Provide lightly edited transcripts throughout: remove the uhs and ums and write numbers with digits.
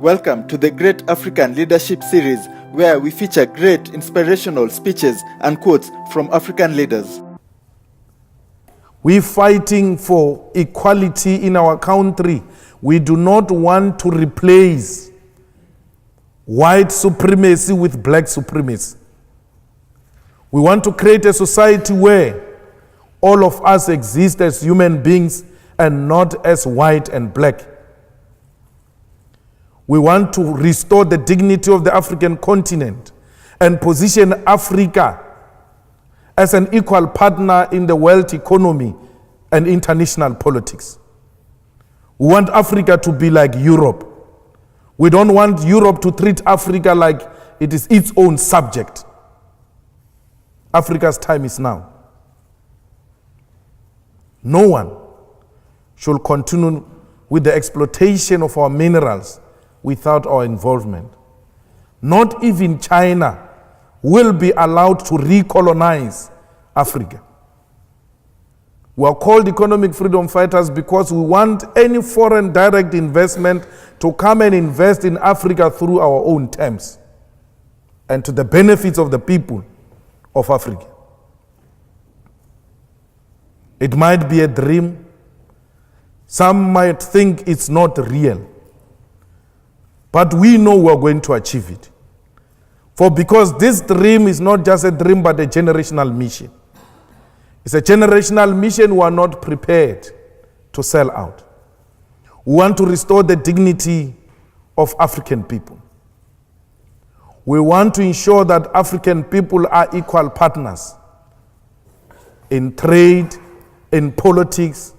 Welcome to the Great African Leadership Series, where we feature great inspirational speeches and quotes from African leaders. We're fighting for equality in our country. We do not want to replace white supremacy with black supremacy. We want to create a society where all of us exist as human beings and not as white and black. We want to restore the dignity of the African continent and position Africa as an equal partner in the world economy and international politics. We want Africa to be like Europe. We don't want Europe to treat Africa like it is its own subject. Africa's time is now. No one should continue with the exploitation of our minerals without our involvement. Not even China will be allowed to recolonize Africa. We are called economic freedom fighters because we want any foreign direct investment to come and invest in Africa through our own terms and to the benefits of the people of Africa. It might be a dream. Some might think it's not real. But we know we are going to achieve it. For because this dream is not just a dream but a generational mission. It's a generational mission we are not prepared to sell out. We want to restore the dignity of African people. We want to ensure that African people are equal partners in trade, in politics,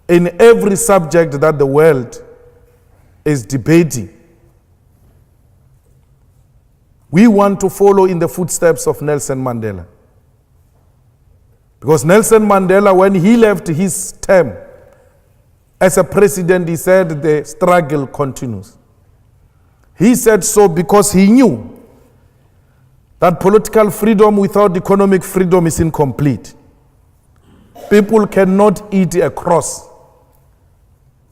in every subject that the world is debating. We want to follow in the footsteps of Nelson Mandela. Because Nelson Mandela, when he left his term as a president, he said the struggle continues. He said so because he knew that political freedom without economic freedom is incomplete. People cannot eat a cross.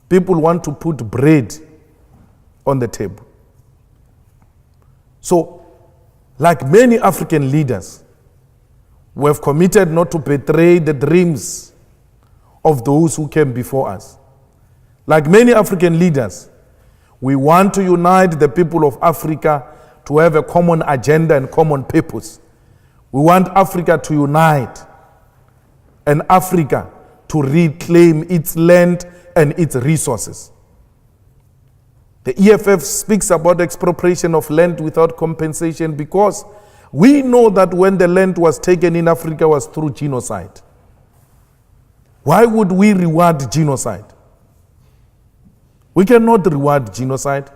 People want to put bread on the table. So, like many African leaders, we have committed not to betray the dreams of those who came before us. Like many African leaders, we want to unite the people of Africa to have a common agenda and common purpose. We want Africa to unite and Africa to reclaim its land and its resources. The EFF speaks about expropriation of land without compensation because we know that when the land was taken in Africa was through genocide. Why would we reward genocide? We cannot reward genocide.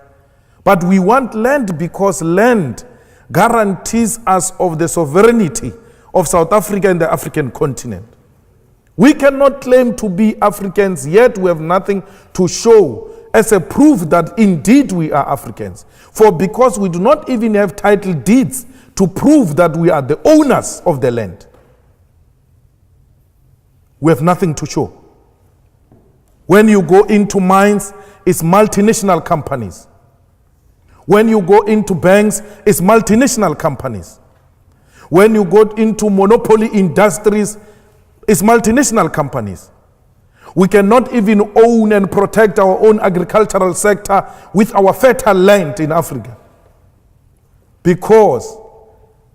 But we want land because land guarantees us of the sovereignty of South Africa and the African continent. We cannot claim to be Africans, yet we have nothing to show as a proof that indeed we are Africans. For because we do not even have title deeds to prove that we are the owners of the land, we have nothing to show. When you go into mines, it's multinational companies. When you go into banks, it's multinational companies. When you go into monopoly industries, it's multinational companies. We cannot even own and protect our own agricultural sector with our fertile land in Africa. Because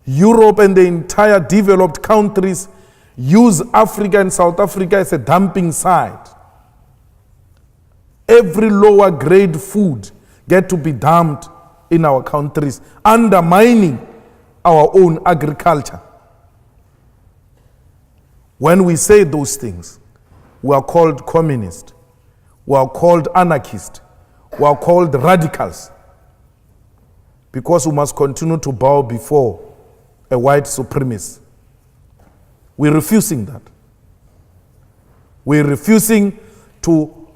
Europe and the entire developed countries use Africa and South Africa as a dumping site. Every lower grade food get to be dumped in our countries, undermining our own agriculture. When we say those things, we are called communist, we are called anarchist, we are called radicals, because we must continue to bow before a white supremacist. We're refusing that. We're refusing to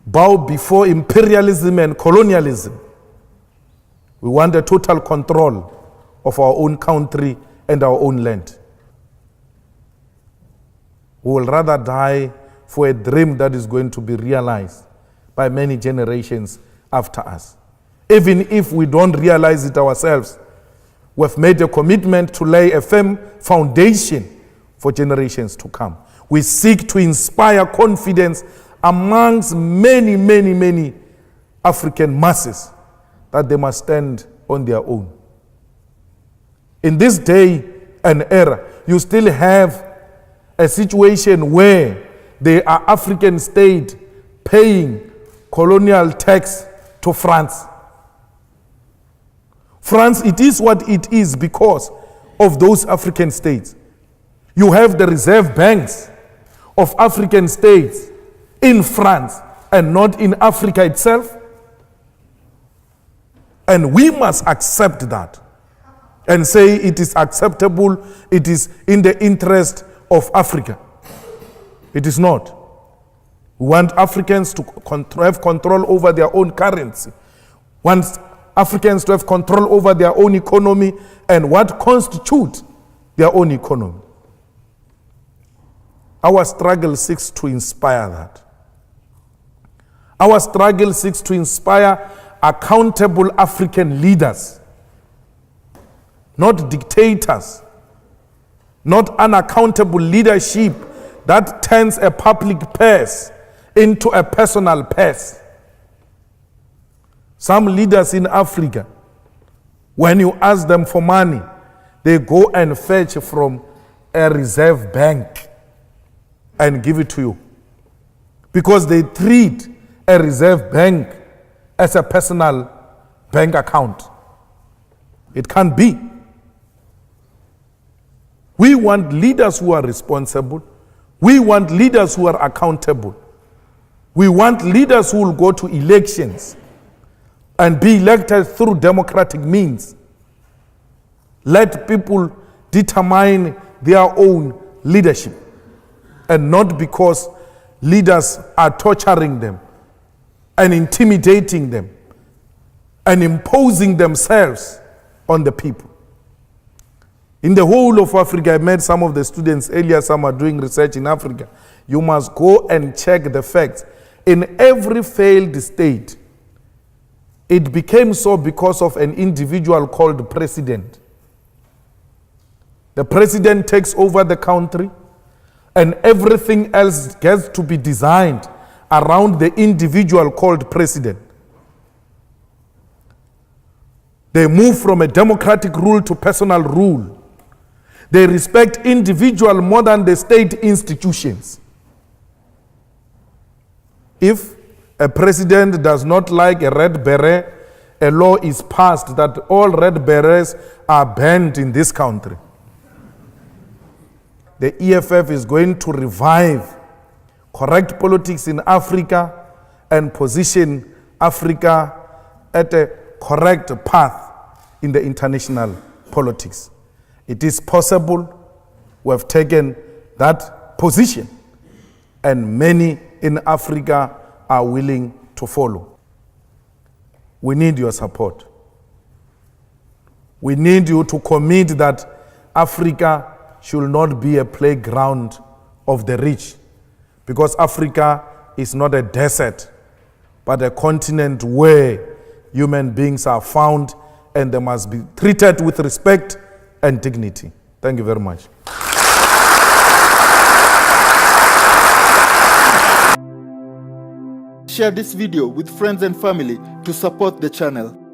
bow before imperialism and colonialism. We want a total control of our own country and our own land. We will rather die for a dream that is going to be realized by many generations after us. even if we don't realize it ourselves. We've made a commitment to lay a firm foundation for generations to come. We seek to inspire confidence amongst many, many, many African masses that they must stand on their own. In this day and era, you still have a situation where there are African states paying colonial tax to France. France, it is what it is because of those African states. You have the reserve banks of African states in France and not in Africa itself. And we must accept that and say it is acceptable, it is in the interest of Africa. It is not. We want Africans to have control over their own currency. Want Africans to have control over their own economy and what constitutes their own economy. Our struggle seeks to inspire that. Our struggle seeks to inspire accountable African leaders, not dictators, not unaccountable leadership that turns a public purse into a personal purse. Some leaders in Africa, when you ask them for money, they go and fetch from a reserve bank and give it to you. Because they treat a reserve bank as a personal bank account. It can't be. We want leaders who are responsible. We want leaders who are accountable. We want leaders who will go to elections and be elected through democratic means. Let people determine their own leadership, and not because leaders are torturing them and intimidating them and imposing themselves on the people. In the whole of Africa, I met some of the students earlier, some are doing research in Africa. You must go and check the facts. In every failed state, it became so because of an individual called president. The president takes over the country and everything else gets to be designed around the individual called president. They move from a democratic rule to personal rule. They respect individual more than the state institutions. If a president does not like a red beret, a law is passed that all red berets are banned in this country. The EFF is going to revive correct politics in Africa and position Africa at a correct path in the international politics. It is possible. We have taken that position, and many in Africa are willing to follow. We need your support. We need you to commit that Africa should not be a playground of the rich, because Africa is not a desert, but a continent where human beings are found and they must be treated with respect and dignity. Thank you very much. Share this video with friends and family to support the channel.